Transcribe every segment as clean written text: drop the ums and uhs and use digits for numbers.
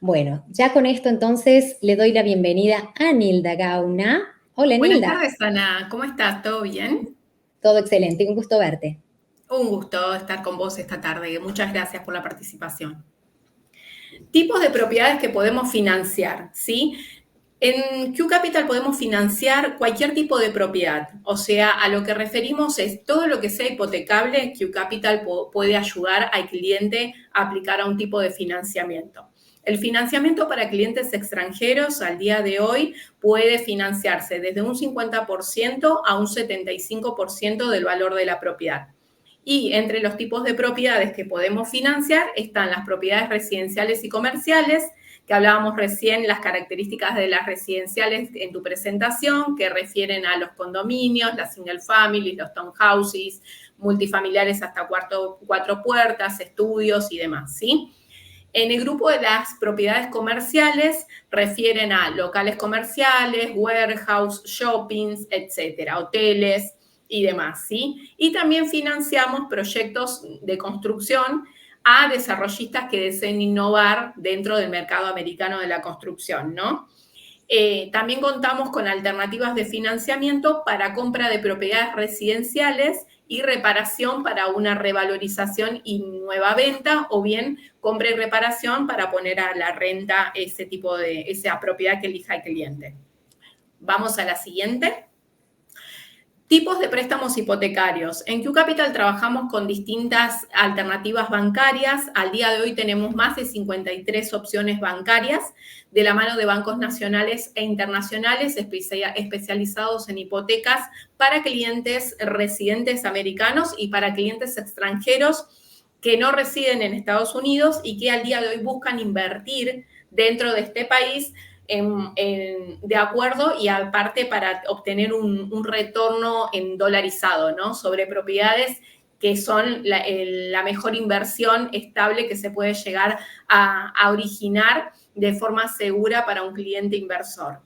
Bueno, ya con esto entonces le doy la bienvenida a Nilda Gauna. Hola Buenas Nilda, tardes, Ana. ¿Cómo estás? ¿Todo bien? todo excelente, un gusto verte. Un gusto estar con vos esta tarde. Muchas gracias por la participación. Tipos de propiedades que podemos financiar, ¿sí? En Q Capital podemos financiar cualquier tipo de propiedad, o sea, a lo que referimos es todo lo que sea hipotecable. Q Capital puede ayudar al cliente a aplicar a un tipo de financiamiento. El financiamiento para clientes extranjeros al día de hoy puede financiarse desde un 50% a un 75% del valor de la propiedad. Y entre los tipos de propiedades que podemos financiar están las propiedades residenciales y comerciales, que hablábamos recién, las características de las residenciales en tu presentación, que refieren a los condominios, las single families, los townhouses, multifamiliares hasta cuatro puertas, estudios y demás, ¿sí? En el grupo de las propiedades comerciales refieren a locales comerciales, warehouse, shoppings, etcétera, hoteles y demás, ¿sí? Y también financiamos proyectos de construcción a desarrollistas que deseen innovar dentro del mercado americano de la construcción, ¿no? También contamos con alternativas de financiamiento para compra de propiedades residenciales y reparación para una revalorización y nueva venta, o bien compra y reparación para poner a la renta esa propiedad que elija el cliente. Vamos a la siguiente. Tipos de préstamos hipotecarios. En Q Capital trabajamos con distintas alternativas bancarias. Al día de hoy tenemos más de 53 opciones bancarias de la mano de bancos nacionales e internacionales especializados en hipotecas para clientes residentes americanos y para clientes extranjeros que no residen en Estados Unidos y que al día de hoy buscan invertir dentro de este país de acuerdo y aparte para obtener un retorno en dolarizado, ¿no? Sobre propiedades que son la mejor inversión estable que se puede llegar a originar de forma segura para un cliente inversor.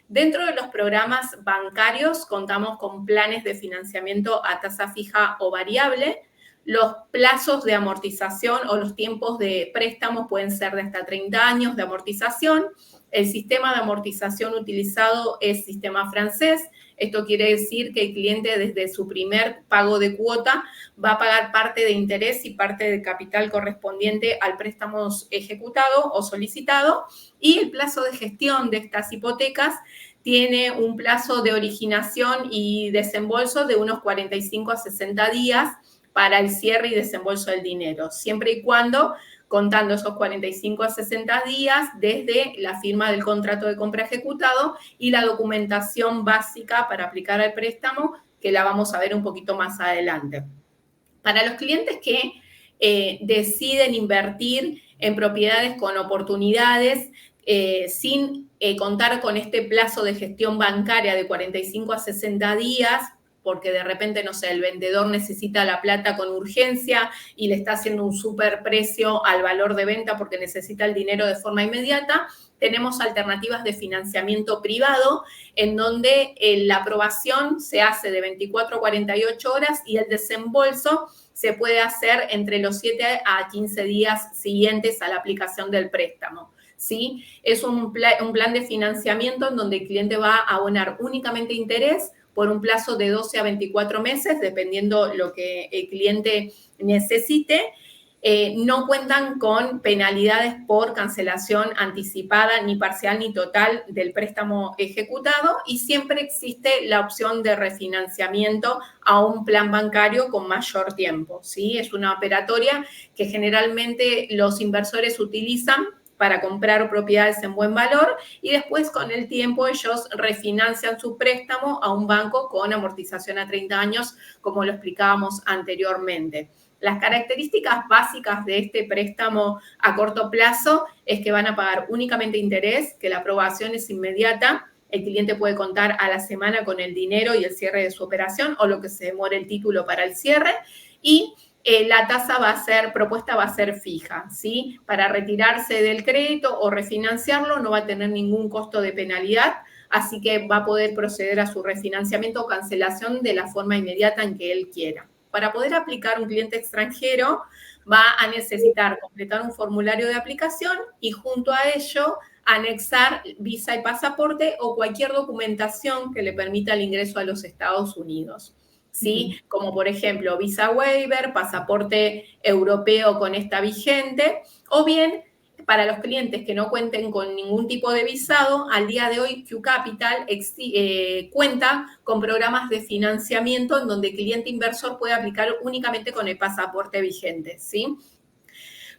Dentro de los programas bancarios contamos con planes de financiamiento a tasa fija o variable. Los plazos de amortización o los tiempos de préstamo pueden ser de hasta 30 años de amortización. El sistema de amortización utilizado es sistema francés. Esto quiere decir que el cliente desde su primer pago de cuota va a pagar parte de interés y parte de capital correspondiente al préstamo ejecutado o solicitado, y el plazo de gestión de estas hipotecas tiene un plazo de originación y desembolso de unos 45 a 60 días para el cierre y desembolso del dinero, siempre y cuando contando esos 45 a 60 días desde la firma del contrato de compra ejecutado y la documentación básica para aplicar al préstamo, que la vamos a ver un poquito más adelante. Para los clientes que deciden invertir en propiedades con oportunidades, sin contar con este plazo de gestión bancaria de 45 a 60 días, porque de repente, no sé, el vendedor necesita la plata con urgencia y le está haciendo un superprecio al valor de venta porque necesita el dinero de forma inmediata, tenemos alternativas de financiamiento privado en donde la aprobación se hace de 24 a 48 horas y el desembolso se puede hacer entre los 7 a 15 días siguientes a la aplicación del préstamo. ¿Sí? Es un plan de financiamiento en donde el cliente va a abonar únicamente interés por un plazo de 12 a 24 meses, dependiendo lo que el cliente necesite. No cuentan con penalidades por cancelación anticipada, ni parcial ni total del préstamo ejecutado, y siempre existe la opción de refinanciamiento a un plan bancario con mayor tiempo, ¿sí? Es una operatoria que generalmente los inversores utilizan para comprar propiedades en buen valor y después con el tiempo ellos refinancian su préstamo a un banco con amortización a 30 años, como lo explicábamos anteriormente. Las características básicas de este préstamo a corto plazo es que van a pagar únicamente interés, que la aprobación es inmediata, el cliente puede contar a la semana con el dinero y el cierre de su operación o lo que se demore el título para el cierre, y la tasa propuesta va a ser fija, ¿sí? Para retirarse del crédito o refinanciarlo no va a tener ningún costo de penalidad, así que va a poder proceder a su refinanciamiento o cancelación de la forma inmediata en que él quiera. Para poder aplicar un cliente extranjero va a necesitar completar un formulario de aplicación y junto a ello anexar visa y pasaporte o cualquier documentación que le permita el ingreso a los Estados Unidos. ¿Sí? Como por ejemplo visa waiver, pasaporte europeo con esta vigente, o bien para los clientes que no cuenten con ningún tipo de visado, al día de hoy Q Capital cuenta con programas de financiamiento en donde el cliente inversor puede aplicar únicamente con el pasaporte vigente, ¿sí?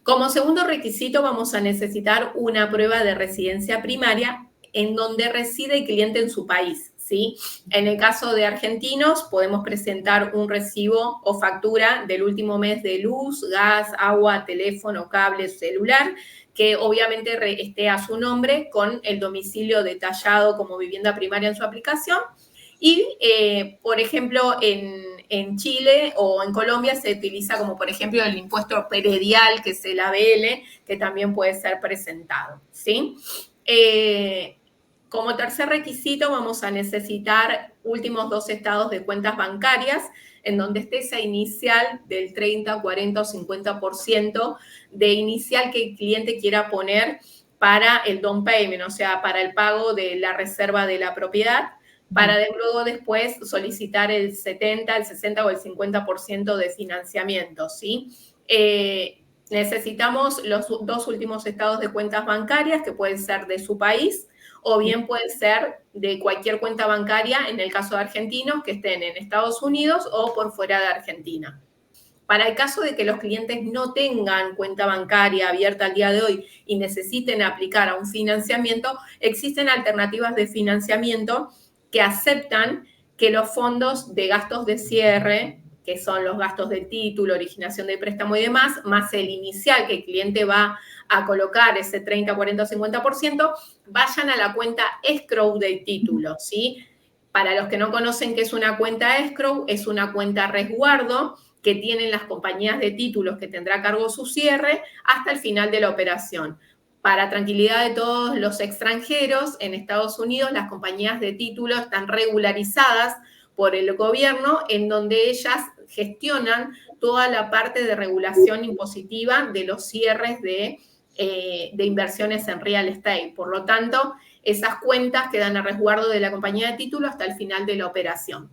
Como segundo requisito vamos a necesitar una prueba de residencia primaria en donde reside el cliente en su país, ¿sí? En el caso de argentinos podemos presentar un recibo o factura del último mes de luz, gas, agua, teléfono, cable, celular, que obviamente esté a su nombre con el domicilio detallado como vivienda primaria en su aplicación. Y, por ejemplo, en Chile o en Colombia se utiliza como, por ejemplo, el impuesto predial, que es el ABL, que también puede ser presentado, ¿sí? Como tercer requisito vamos a necesitar últimos 2 estados de cuentas bancarias en donde esté esa inicial del 30, 40 o 50% de inicial que el cliente quiera poner para el down payment, o sea, para el pago de la reserva de la propiedad, para luego después solicitar el 70, el 60 o el 50% de financiamiento, ¿sí? Necesitamos los 2 últimos estados de cuentas bancarias, que pueden ser de su país, o bien puede ser de cualquier cuenta bancaria, en el caso de argentinos, que estén en Estados Unidos o por fuera de Argentina. Para el caso de que los clientes no tengan cuenta bancaria abierta al día de hoy y necesiten aplicar a un financiamiento, existen alternativas de financiamiento que aceptan que los fondos de gastos de cierre, que son los gastos del título, originación de préstamo y demás, más el inicial que el cliente va a colocar, ese 30, 40 o 50%, vayan a la cuenta escrow del título, ¿sí? Para los que no conocen qué es una cuenta escrow, es una cuenta resguardo que tienen las compañías de títulos que tendrá a cargo su cierre hasta el final de la operación. Para tranquilidad de todos los extranjeros, en Estados Unidos las compañías de títulos están regularizadas por el gobierno, en donde ellas gestionan toda la parte de regulación impositiva de los cierres de inversiones en real estate. Por lo tanto, esas cuentas quedan a resguardo de la compañía de título hasta el final de la operación.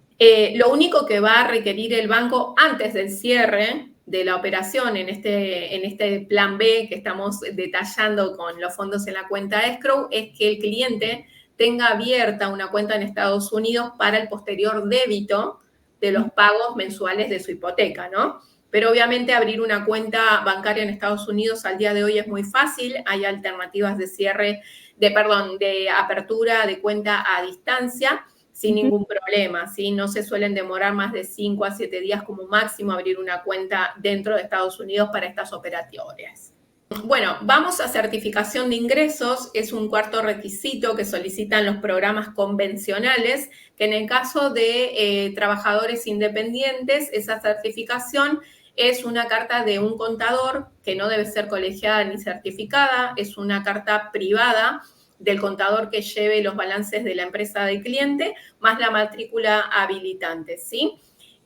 Lo único que va a requerir el banco antes del cierre de la operación en este plan B que estamos detallando con los fondos en la cuenta escrow es que el cliente tenga abierta una cuenta en Estados Unidos para el posterior débito de los pagos mensuales de su hipoteca, ¿no? Pero obviamente abrir una cuenta bancaria en Estados Unidos al día de hoy es muy fácil. Hay alternativas de apertura de cuenta a distancia sin ningún problema, ¿sí? No se suelen demorar más de 5 a 7 días como máximo abrir una cuenta dentro de Estados Unidos para estas operaciones. Bueno, vamos a certificación de ingresos, es un cuarto requisito que solicitan los programas convencionales, que en el caso de trabajadores independientes, esa certificación es una carta de un contador que no debe ser colegiada ni certificada, es una carta privada del contador que lleve los balances de la empresa del cliente, más la matrícula habilitante, ¿sí?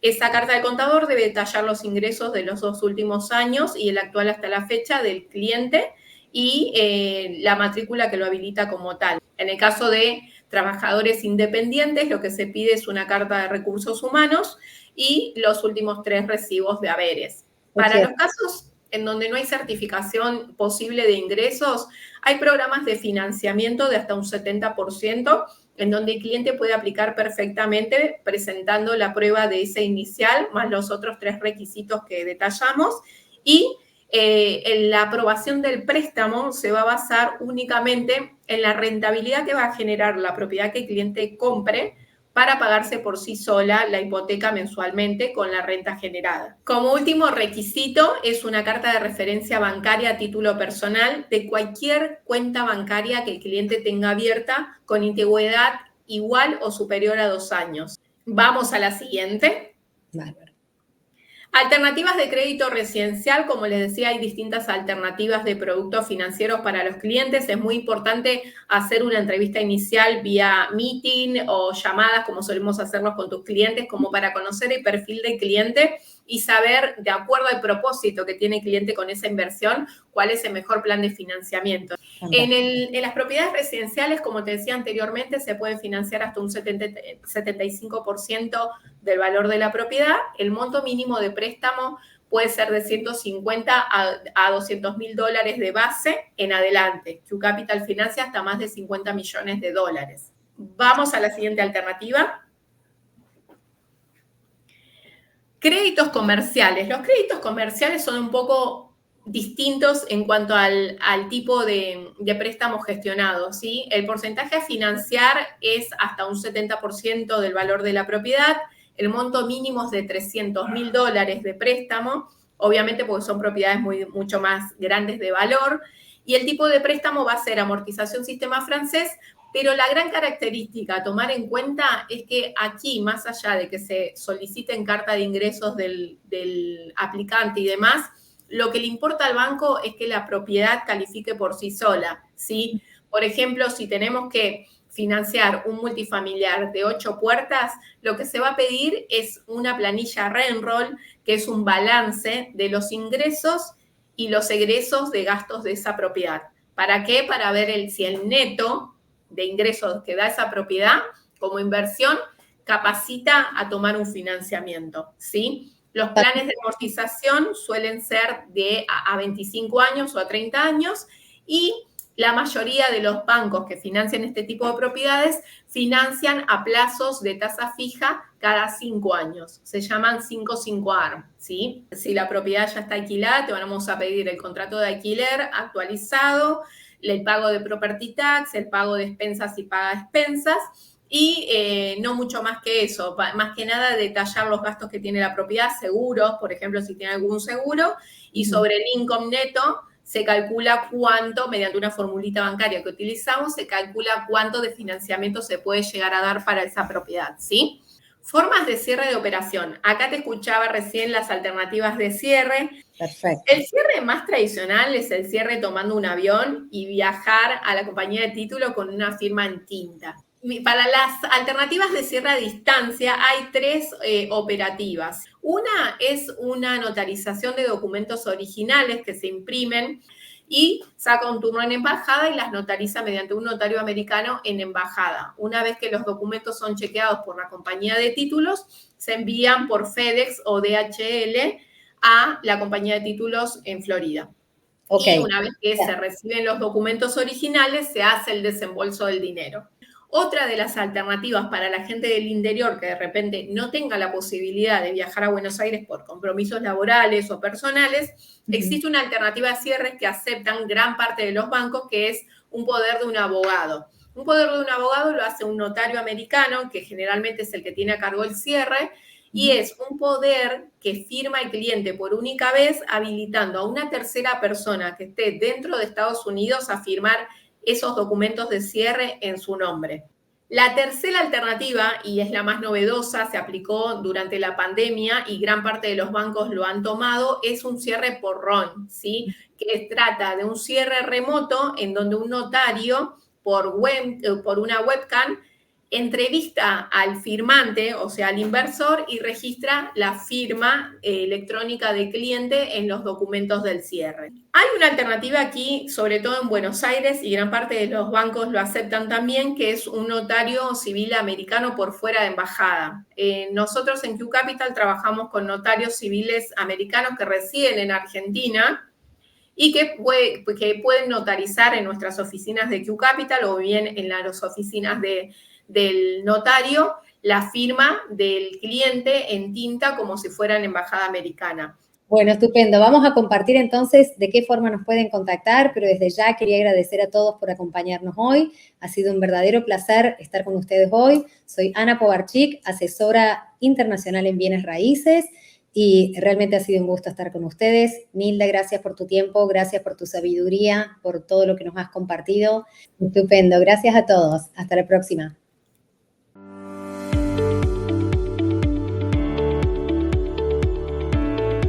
Esa carta de contador debe detallar los ingresos de los 2 últimos años y el actual hasta la fecha del cliente y la matrícula que lo habilita como tal. En el caso de trabajadores independientes, lo que se pide es una carta de recursos humanos y los últimos 3 recibos de haberes. Para los casos en donde no hay certificación posible de ingresos, hay programas de financiamiento de hasta un 70%, en donde el cliente puede aplicar perfectamente presentando la prueba de ese inicial, más los otros 3 requisitos que detallamos, y en la aprobación del préstamo se va a basar únicamente en la rentabilidad que va a generar la propiedad que el cliente compre para pagarse por sí sola la hipoteca mensualmente con la renta generada. Como último requisito es una carta de referencia bancaria a título personal de cualquier cuenta bancaria que el cliente tenga abierta con antigüedad igual o superior a 2 años. Vamos a la siguiente. Bárbaro. Alternativas de crédito residencial, como les decía, hay distintas alternativas de productos financieros para los clientes. Es muy importante hacer una entrevista inicial vía meeting o llamadas, como solemos hacernos con tus clientes, como para conocer el perfil del cliente y saber, de acuerdo al propósito que tiene el cliente con esa inversión, cuál es el mejor plan de financiamiento. En las propiedades residenciales, como te decía anteriormente, se puede financiar hasta un 75% del valor de la propiedad. El monto mínimo de préstamo puede ser de 150 a 200 mil dólares de base en adelante. Q Capital financia hasta más de 50 millones de dólares. Vamos a la siguiente alternativa. Créditos comerciales. Los créditos comerciales son un poco distintos en cuanto al tipo de préstamo gestionado, ¿sí? El porcentaje a financiar es hasta un 70% del valor de la propiedad. El monto mínimo es de 300 mil dólares de préstamo, obviamente porque son propiedades mucho más grandes de valor. Y el tipo de préstamo va a ser amortización sistema francés, pero la gran característica a tomar en cuenta es que aquí, más allá de que se soliciten carta de ingresos del aplicante y demás, lo que le importa al banco es que la propiedad califique por sí sola, ¿sí? Por ejemplo, si tenemos que financiar un multifamiliar de 8 puertas, lo que se va a pedir es una planilla Renroll, que es un balance de los ingresos y los egresos de gastos de esa propiedad. ¿Para qué? Para ver si el neto de ingresos que da esa propiedad como inversión capacita a tomar un financiamiento, ¿sí? Los planes de amortización suelen ser de a 25 años o a 30 años y la mayoría de los bancos que financian este tipo de propiedades financian a plazos de tasa fija cada 5 años. Se llaman 5-5 ARM, ¿sí? Si la propiedad ya está alquilada, te vamos a pedir el contrato de alquiler actualizado, el pago de property tax, el pago de expensas y paga expensas, y no mucho más que eso, más que nada detallar los gastos que tiene la propiedad, seguros, por ejemplo, si tiene algún seguro, y sobre el income neto se calcula cuánto, mediante una formulita bancaria que utilizamos, se calcula cuánto de financiamiento se puede llegar a dar para esa propiedad, ¿sí? Formas de cierre de operación. Acá te escuchaba recién las alternativas de cierre. Perfecto. El cierre más tradicional es el cierre tomando un avión y viajar a la compañía de título con una firma en tinta. Para las alternativas de cierre a distancia hay 3 operativas. Una es una notarización de documentos originales que se imprimen y saca un turno en embajada y las notariza mediante un notario americano en embajada. Una vez que los documentos son chequeados por la compañía de títulos, se envían por FedEx o DHL a la compañía de títulos en Florida. Okay. Y una vez que se reciben los documentos originales, se hace el desembolso del dinero. Otra de las alternativas para la gente del interior que de repente no tenga la posibilidad de viajar a Buenos Aires por compromisos laborales o personales, existe una alternativa de cierre que aceptan gran parte de los bancos, que es un poder de un abogado. Un poder de un abogado lo hace un notario americano, que generalmente es el que tiene a cargo el cierre, y es un poder que firma el cliente por única vez, habilitando a una tercera persona que esté dentro de Estados Unidos a firmar esos documentos de cierre en su nombre. La tercera alternativa, y es la más novedosa, se aplicó durante la pandemia y gran parte de los bancos lo han tomado, es un cierre por RON, ¿sí? Que trata de un cierre remoto en donde un notario por una webcam entrevista al firmante, o sea, al inversor, y registra la firma electrónica del cliente en los documentos del cierre. Hay una alternativa aquí, sobre todo en Buenos Aires, y gran parte de los bancos lo aceptan también, que es un notario civil americano por fuera de embajada. Nosotros en Q Capital trabajamos con notarios civiles americanos que residen en Argentina y que pueden notarizar en nuestras oficinas de Q Capital o bien en las oficinas del notario la firma del cliente en tinta como si fuera en embajada americana. Bueno, estupendo. Vamos a compartir entonces de qué forma nos pueden contactar, pero desde ya quería agradecer a todos por acompañarnos hoy. Ha sido un verdadero placer estar con ustedes hoy. Soy Ana Povarchik, asesora internacional en bienes raíces, y realmente ha sido un gusto estar con ustedes. Nilda, gracias por tu tiempo, gracias por tu sabiduría, por todo lo que nos has compartido. Estupendo. Gracias a todos. Hasta la próxima.